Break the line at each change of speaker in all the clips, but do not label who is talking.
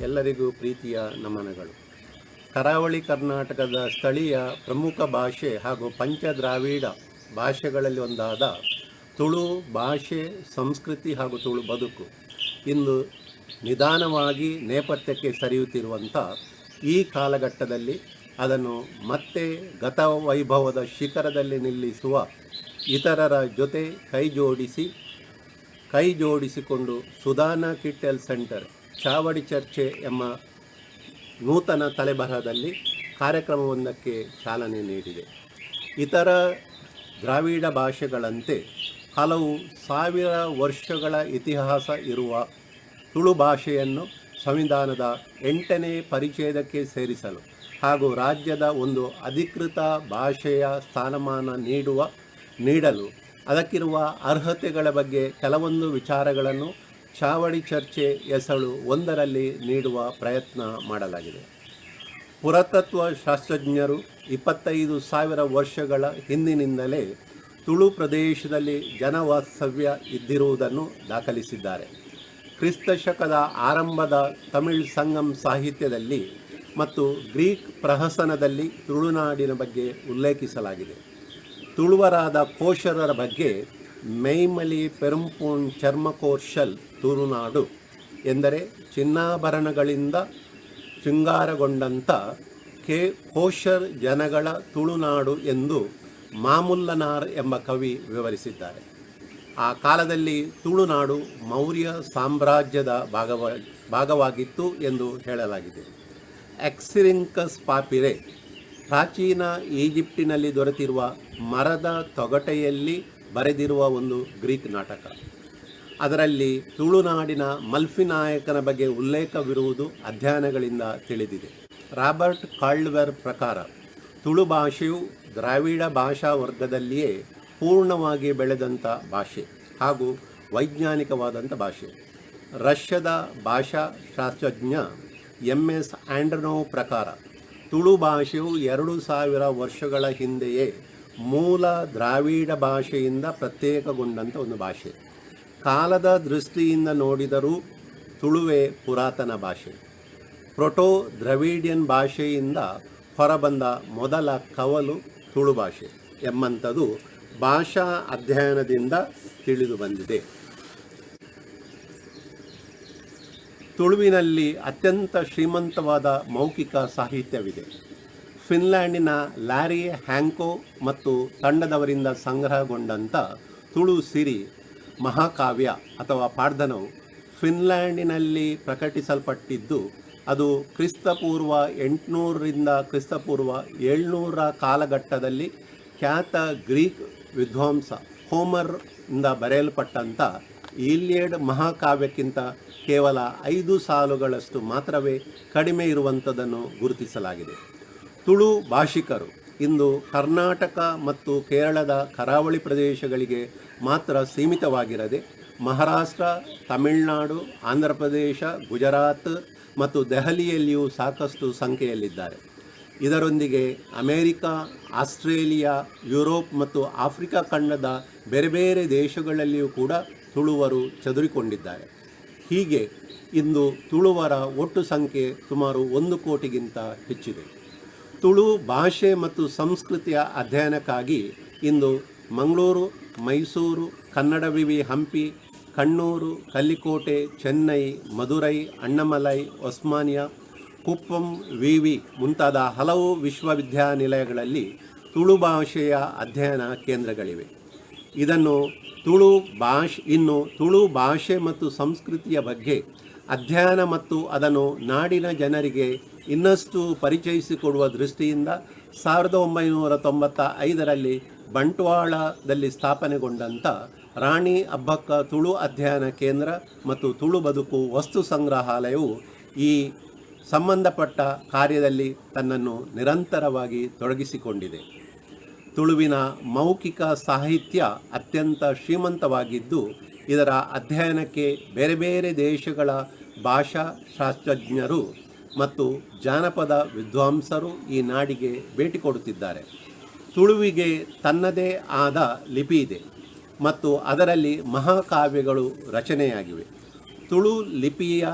ಎಲ್ಲರಿಗೂ ಪ್ರೀತಿಯ ನಮನಗಳು. ಕರಾವಳಿ ಕರ್ನಾಟಕದ ಸ್ಥಳೀಯ ಪ್ರಮುಖ ಭಾಷೆ ಹಾಗೂ ಪಂಚದ್ರಾವಿಡ ಭಾಷೆಗಳಲ್ಲಿ ಒಂದಾದ ತುಳು ಭಾಷೆ, ಸಂಸ್ಕೃತಿ ಹಾಗೂ ತುಳು ಬದುಕು ಇಂದು ನಿಧಾನವಾಗಿ ನೇಪಥ್ಯಕ್ಕೆ ಸರಿಯುತ್ತಿರುವಂಥ ಈ ಕಾಲಘಟ್ಟದಲ್ಲಿ ಅದನ್ನು ಮತ್ತೆ ಗತವೈಭವದ ಶಿಖರದಲ್ಲಿ ನಿಲ್ಲಿಸುವ ಇತರರ ಜೊತೆ ಕೈ ಜೋಡಿಸಿಕೊಂಡು ಸುಧಾನಾ ಕಿಟ್ಟೆಲ್ ಸೆಂಟರ್ ಚಾವಡಿ ಚರ್ಚೆ ಎಂಬ ನೂತನ ತಲೆಬರಹದಲ್ಲಿ ಕಾರ್ಯಕ್ರಮವೊಂದಕ್ಕೆ ಚಾಲನೆ ನೀಡಿದೆ. ಇತರ ದ್ರಾವಿಡ ಭಾಷೆಗಳಂತೆ ಹಲವು ಸಾವಿರ ವರ್ಷಗಳ ಇತಿಹಾಸ ಇರುವ ತುಳು ಭಾಷೆಯನ್ನು ಸಂವಿಧಾನದ 8ನೇ ಪರಿಚ್ಛೇದಕ್ಕೆ ಸೇರಿಸಲು ಹಾಗೂ ರಾಜ್ಯದ ಒಂದು ಅಧಿಕೃತ ಭಾಷೆಯ ಸ್ಥಾನಮಾನ ನೀಡಲು ಅದಕ್ಕಿರುವ ಅರ್ಹತೆಗಳ ಬಗ್ಗೆ ಕೆಲವೊಂದು ವಿಚಾರಗಳನ್ನು ಚಾವಡಿ ಚರ್ಚೆ ಎಸಳು ಒಂದರಲ್ಲಿ ನೀಡುವ ಪ್ರಯತ್ನ ಮಾಡಲಾಗಿದೆ. ಪುರಾತತ್ವ ಶಾಸ್ತ್ರಜ್ಞರು 25,000 ವರ್ಷಗಳ ಹಿಂದಿನಿಂದಲೇ ತುಳು ಪ್ರದೇಶದಲ್ಲಿ ಜನವಾಸ್ತವ್ಯ ಇದ್ದಿರುವುದನ್ನು ದಾಖಲಿಸಿದ್ದಾರೆ. ಕ್ರಿಸ್ತ ಶಕದ ಆರಂಭದ ತಮಿಳ್ ಸಂಗಮ್ ಸಾಹಿತ್ಯದಲ್ಲಿ ಮತ್ತು ಗ್ರೀಕ್ ಪ್ರಹಸನದಲ್ಲಿ ತುಳುನಾಡಿನ ಬಗ್ಗೆ ಉಲ್ಲೇಖಿಸಲಾಗಿದೆ. ತುಳುವರಾದ ಕೋಶರರ ಬಗ್ಗೆ ಮೈಮಲಿ ಪೆರುಂಪೂಣ್ ಚರ್ಮಕೋರ್ಷಲ್ ತುಳುನಾಡು ಎಂದರೆ ಚಿನ್ನಾಭರಣಗಳಿಂದ ಶೃಂಗಾರಗೊಂಡಂಥ ಕೋಶರ್ ಜನಗಳ ತುಳುನಾಡು ಎಂದು ಮಾಮುಲ್ಲನಾರ್ ಎಂಬ ಕವಿ ವಿವರಿಸಿದ್ದಾರೆ. ಆ ಕಾಲದಲ್ಲಿ ತುಳುನಾಡು ಮೌರ್ಯ ಸಾಮ್ರಾಜ್ಯದ ಭಾಗವಾಗಿತ್ತು ಎಂದು ಹೇಳಲಾಗಿದೆ. ಎಕ್ಸಿರಿಂಕಸ್ ಪಾಪಿರೆ ಪ್ರಾಚೀನ ಈಜಿಪ್ಟಿನಲ್ಲಿ ದೊರೆತಿರುವ ಮರದ ತೊಗಟೆಯಲ್ಲಿ ಬರೆದಿರುವ ಒಂದು ಗ್ರೀಕ್ ನಾಟಕ. ಅದರಲ್ಲಿ ತುಳುನಾಡಿನ ಮಲ್ಫಿನಾಯಕನ ಬಗ್ಗೆ ಉಲ್ಲೇಖವಿರುವುದು ಅಧ್ಯಯನಗಳಿಂದ ತಿಳಿದಿದೆ. ರಾಬರ್ಟ್ ಕಾಲ್ಡ್ವೆಲ್ ಪ್ರಕಾರ ತುಳು ಭಾಷೆಯು ದ್ರಾವಿಡ ಭಾಷಾ ವರ್ಗದಲ್ಲಿಯೇ ಪೂರ್ಣವಾಗಿ ಬೆಳೆದಂಥ ಭಾಷೆ ಹಾಗೂ ವೈಜ್ಞಾನಿಕವಾದಂಥ ಭಾಷೆ. ರಷ್ಯಾದ ಭಾಷಾಶಾಸ್ತ್ರಜ್ಞ MS ಆಂಡ್ರನೋವ್ ಪ್ರಕಾರ ತುಳು ಭಾಷೆಯು 2000 ವರ್ಷಗಳ ಹಿಂದೆಯೇ ಮೂಲ ದ್ರಾವಿಡ ಭಾಷೆಯಿಂದ ಪ್ರತ್ಯೇಕಗೊಂಡಂಥ ಒಂದು ಭಾಷೆ. ಕಾಲದ ದೃಷ್ಟಿಯಿಂದ ನೋಡಿದರೂ ತುಳುವೇ ಪುರಾತನ ಭಾಷೆ. ಪ್ರೊಟೋ ದ್ರವಿಡಿಯನ್ ಭಾಷೆಯಿಂದ ಹೊರಬಂದ ಮೊದಲ ಕವಲು ತುಳು ಭಾಷೆ ಎಂಬಂಥದ್ದು ಭಾಷಾ ಅಧ್ಯಯನದಿಂದ ತಿಳಿದು ಬಂದಿದೆ. ತುಳುವಿನಲ್ಲಿ ಅತ್ಯಂತ ಶ್ರೀಮಂತವಾದ ಮೌಖಿಕ ಸಾಹಿತ್ಯವಿದೆ. ಫಿನ್ಲ್ಯಾಂಡಿನ ಲ್ಯಾರಿ ಹ್ಯಾಂಕೋ ಮತ್ತು ತಂಡದವರಿಂದ ಸಂಗ್ರಹಗೊಂಡಂಥ ತುಳು ಸಿರಿ ಮಹಾಕಾವ್ಯ ಅಥವಾ ಪಾಡ್ದನವು ಫಿನ್ಲ್ಯಾಂಡಿನಲ್ಲಿ ಪ್ರಕಟಿಸಲ್ಪಟ್ಟಿದ್ದು ಅದು ಕ್ರಿಸ್ತಪೂರ್ವ 800ರಿಂದ ಕ್ರಿಸ್ತಪೂರ್ವ 700 ಕಾಲಘಟ್ಟದಲ್ಲಿ ಖ್ಯಾತ ಗ್ರೀಕ್ ವಿದ್ವಾಂಸ ಹೋಮರ್ನಿಂದ ಬರೆಯಲ್ಪಟ್ಟಂಥ ಈಲಿಯಡ್ ಮಹಾಕಾವ್ಯಕ್ಕಿಂತ ಕೇವಲ 5 ಸಾಲುಗಳಷ್ಟು ಮಾತ್ರವೇ ಕಡಿಮೆ ಇರುವಂಥದ್ದನ್ನು ಗುರುತಿಸಲಾಗಿದೆ. ತುಳು ಭಾಷಿಕರು ಇಂದು ಕರ್ನಾಟಕ ಮತ್ತು ಕೇರಳದ ಕರಾವಳಿ ಪ್ರದೇಶಗಳಿಗೆ ಮಾತ್ರ ಸೀಮಿತವಾಗಿರದೆ ಮಹಾರಾಷ್ಟ್ರ, ತಮಿಳುನಾಡು, ಆಂಧ್ರ ಪ್ರದೇಶ, ಗುಜರಾತ್ ಮತ್ತು ದೆಹಲಿಯಲ್ಲಿಯೂ ಸಾಕಷ್ಟು ಸಂಖ್ಯೆಯಲ್ಲಿದ್ದಾರೆ. ಇದರೊಂದಿಗೆ ಅಮೇರಿಕಾ, ಆಸ್ಟ್ರೇಲಿಯಾ, ಯುರೋಪ್ ಮತ್ತು ಆಫ್ರಿಕಾ ಖಂಡದ ಬೇರೆ ಬೇರೆ ದೇಶಗಳಲ್ಲಿಯೂ ಕೂಡ ತುಳುವರು ಚದುರಿಕೊಂಡಿದ್ದಾರೆ. ಹೀಗೆ ಇಂದು ತುಳುವರ ಒಟ್ಟು ಸಂಖ್ಯೆ ಸುಮಾರು 1 ಕೋಟಿಗಿಂತ ಹೆಚ್ಚಿದೆ. ತುಳು ಭಾಷೆ ಮತ್ತು ಸಂಸ್ಕೃತಿಯ ಅಧ್ಯಯನಕ್ಕಾಗಿ ಇಂದು ಮಂಗಳೂರು, ಮೈಸೂರು, ಕನ್ನಡ ವಿವಿ ಹಂಪಿ, ಕಣ್ಣೂರು, ಕಲ್ಲಿಕೋಟೆ, ಚೆನ್ನೈ, ಮದುರೈ, ಅಣ್ಣಮಲೈ, ಒಸ್ಮಾನಿಯಾ, ಕುಪ್ಪಂ, ವಿವಿ ಮುಂತಾದ ಹಲವು ವಿಶ್ವವಿದ್ಯಾನಿಲಯಗಳಲ್ಲಿ ತುಳು ಭಾಷೆಯ ಅಧ್ಯಯನ ಕೇಂದ್ರಗಳಿವೆ. ತುಳು ಭಾಷೆ ಮತ್ತು ಸಂಸ್ಕೃತಿಯ ಬಗ್ಗೆ ಅಧ್ಯಯನ ಮತ್ತು ಅದನ್ನು ನಾಡಿನ ಜನರಿಗೆ ಇನ್ನಷ್ಟು ಪರಿಚಯಿಸಿಕೊಡುವ ದೃಷ್ಟಿಯಿಂದ 1995ರಲ್ಲಿ ಬಂಟ್ವಾಳದಲ್ಲಿ ಸ್ಥಾಪನೆಗೊಂಡಂಥ ರಾಣಿ ಅಬ್ಬಕ್ಕ ತುಳು ಅಧ್ಯಯನ ಕೇಂದ್ರ ಮತ್ತು ತುಳು ಬದುಕು ವಸ್ತು ಸಂಗ್ರಹಾಲಯವು ಈ ಸಂಬಂಧಪಟ್ಟ ಕಾರ್ಯದಲ್ಲಿ ತನ್ನನ್ನು ನಿರಂತರವಾಗಿ ತೊಡಗಿಸಿಕೊಂಡಿದೆ. ತುಳುವಿನ ಮೌಖಿಕ ಸಾಹಿತ್ಯ ಅತ್ಯಂತ ಶ್ರೀಮಂತವಾಗಿದ್ದು ಇದರ ಅಧ್ಯಯನಕ್ಕೆ ಬೇರೆ ಬೇರೆ ದೇಶಗಳ ಭಾಷಾಶಾಸ್ತ್ರಜ್ಞರು ಮತ್ತು ಜಾನಪದ ವಿದ್ವಾಂಸರು ಈ ನಾಡಿಗೆ ಭೇಟಿ ಕೊಡುತ್ತಿದ್ದಾರೆ. ತುಳುವಿಗೆ ತನ್ನದೇ ಆದ ಲಿಪಿ ಇದೆ ಮತ್ತು ಅದರಲ್ಲಿ ಮಹಾಕಾವ್ಯಗಳು ರಚನೆಯಾಗಿವೆ. ತುಳು ಲಿಪಿಯ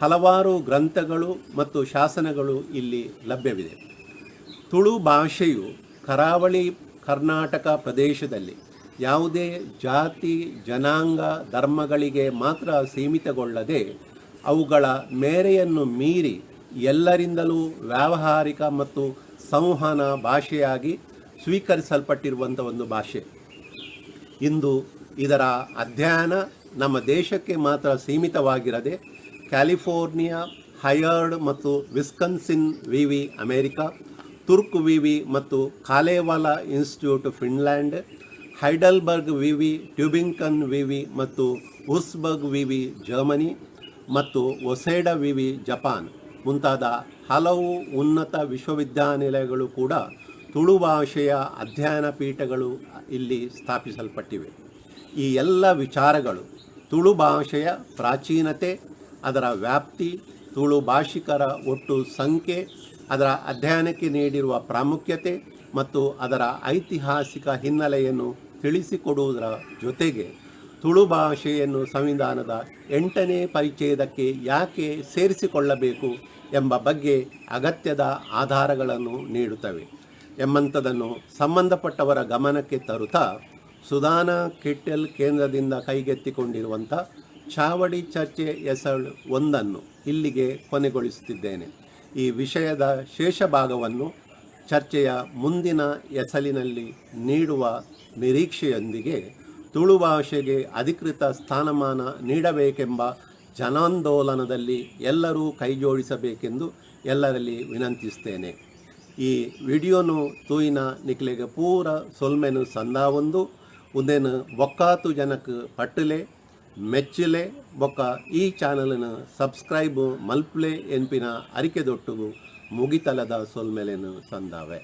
ಹಲವಾರು ಗ್ರಂಥಗಳು ಮತ್ತು ಶಾಸನಗಳು ಇಲ್ಲಿ ಲಭ್ಯವಿದೆ. ತುಳು ಭಾಷೆಯು ಕರಾವಳಿ ಕರ್ನಾಟಕ ಪ್ರದೇಶದಲ್ಲಿ ಯಾವುದೇ ಜಾತಿ ಜನಾಂಗ ಧರ್ಮಗಳಿಗೆ ಮಾತ್ರ ಸೀಮಿತಗೊಳ್ಳದೆ ಅವುಗಳ ಮೇರೆಯನ್ನು ಮೀರಿ ಎಲ್ಲರಿಂದಲೂ ವ್ಯಾವಹಾರಿಕ ಮತ್ತು ಸಂವಹನ ಭಾಷೆಯಾಗಿ ಸ್ವೀಕರಿಸಲ್ಪಟ್ಟಿರುವಂಥ ಒಂದು ಭಾಷೆ. ಇಂದು ಇದರ ಅಧ್ಯಯನ ನಮ್ಮ ದೇಶಕ್ಕೆ ಮಾತ್ರ ಸೀಮಿತವಾಗಿರದೆ ಕ್ಯಾಲಿಫೋರ್ನಿಯಾ, ಹೈಯರ್ಡ್ ಮತ್ತು ವಿಸ್ಕನ್ಸಿನ್ ವಿವಿ ಅಮೆರಿಕ, ತುರ್ಕ್ ವಿವಿ ಮತ್ತು ಕಾಲೇವಾಲಾ ಇನ್ಸ್ಟಿಟ್ಯೂಟ್ ಫಿನ್ಲ್ಯಾಂಡ್, ಹೈಡಲ್ಬರ್ಗ್ ವಿವಿ, ಟ್ಯೂಬಿಂಗನ್ ವಿವಿ ಮತ್ತು ಉಸ್ಬರ್ಗ್ ವಿವಿ ಜರ್ಮನಿ ಮತ್ತು ಒಸೇಡಾ ವಿವಿ ಜಪಾನ್ ಮುಂತಾದ ಹಲವು ಉನ್ನತ ವಿಶ್ವವಿದ್ಯಾನಿಲಯಗಳು ಕೂಡ ತುಳು ಭಾಷೆಯ ಅಧ್ಯಯನ ಪೀಠಗಳು ಇಲ್ಲಿ ಸ್ಥಾಪಿಸಲ್ಪಟ್ಟಿವೆ. ಈ ಎಲ್ಲ ವಿಚಾರಗಳು ತುಳು ಭಾಷೆಯ ಪ್ರಾಚೀನತೆ, ಅದರ ವ್ಯಾಪ್ತಿ, ತುಳು ಭಾಷಿಕರ ಒಟ್ಟು ಸಂಖ್ಯೆ, ಅದರ ಅಧ್ಯಯನಕ್ಕೆ ನೀಡಿರುವ ಪ್ರಾಮುಖ್ಯತೆ ಮತ್ತು ಅದರ ಐತಿಹಾಸಿಕ ಹಿನ್ನೆಲೆಯನ್ನು ತಿಳಿಸಿಕೊಡುವುದರ ಜೊತೆಗೆ ತುಳು ಭಾಷೆಯನ್ನು ಸಂವಿಧಾನದ 8ನೇ ಪರಿಚ್ಛೇದಕ್ಕೆ ಯಾಕೆ ಸೇರಿಸಿಕೊಳ್ಳಬೇಕು ಎಂಬ ಬಗ್ಗೆ ಅಗತ್ಯದ ಆಧಾರಗಳನ್ನು ನೀಡುತ್ತವೆ ಎಂಬಂಥದ್ದನ್ನು ಸಂಬಂಧಪಟ್ಟವರ ಗಮನಕ್ಕೆ ತರುತ್ತಾ ಸುಧಾನಾ ಕಿಟ್ಟೆಲ್ ಕೇಂದ್ರದಿಂದ ಕೈಗೆತ್ತಿಕೊಂಡಿರುವಂಥ ಚಾವಡಿ ಚರ್ಚೆ ಎಸಳು 1 ಇಲ್ಲಿಗೆ ಕೊನೆಗೊಳಿಸುತ್ತಿದ್ದೇನೆ. ಈ ವಿಷಯದ ಶೇಷ ಭಾಗವನ್ನು ಚರ್ಚೆಯ ಮುಂದಿನ ಎಸಲಿನಲ್ಲಿ ನೀಡುವ ನಿರೀಕ್ಷೆಯೊಂದಿಗೆ ತುಳು ಭಾಷೆಗೆ ಅಧಿಕೃತ ಸ್ಥಾನಮಾನ ನೀಡಬೇಕೆಂಬ ಜನಾಂದೋಲನದಲ್ಲಿ ಎಲ್ಲರೂ ಕೈಜೋಡಿಸಬೇಕೆಂದು ಎಲ್ಲರಲ್ಲಿ ವಿನಂತಿಸ್ತೇನೆ. ಈ ವಿಡಿಯೋನು ತೂಯಿನ ನಿಕ್ಲೆಗೆ ಪೂರ ಸೊಲ್ಮೆನು ಸಂದಾವೊಂದು ಉಂದೆನು ಬೊಕ್ಕಾತು ಜನಕ್ಕೆ ಪಟ್ಟಲೆ ಮೆಚ್ಚಲೆ ಬೊಕ್ಕ ಈ ಚಾನಲ್ನ ಸಬ್ಸ್ಕ್ರೈಬ್ ಮಲ್ಪಲೆ ಎನ್ಪಿನ ಅರಿಕೆದೊಟ್ಟುಗು ಮುಗಿತಲದ ಸೊಲ್ಮೆಲೆನು ಸಂದಾವೆ.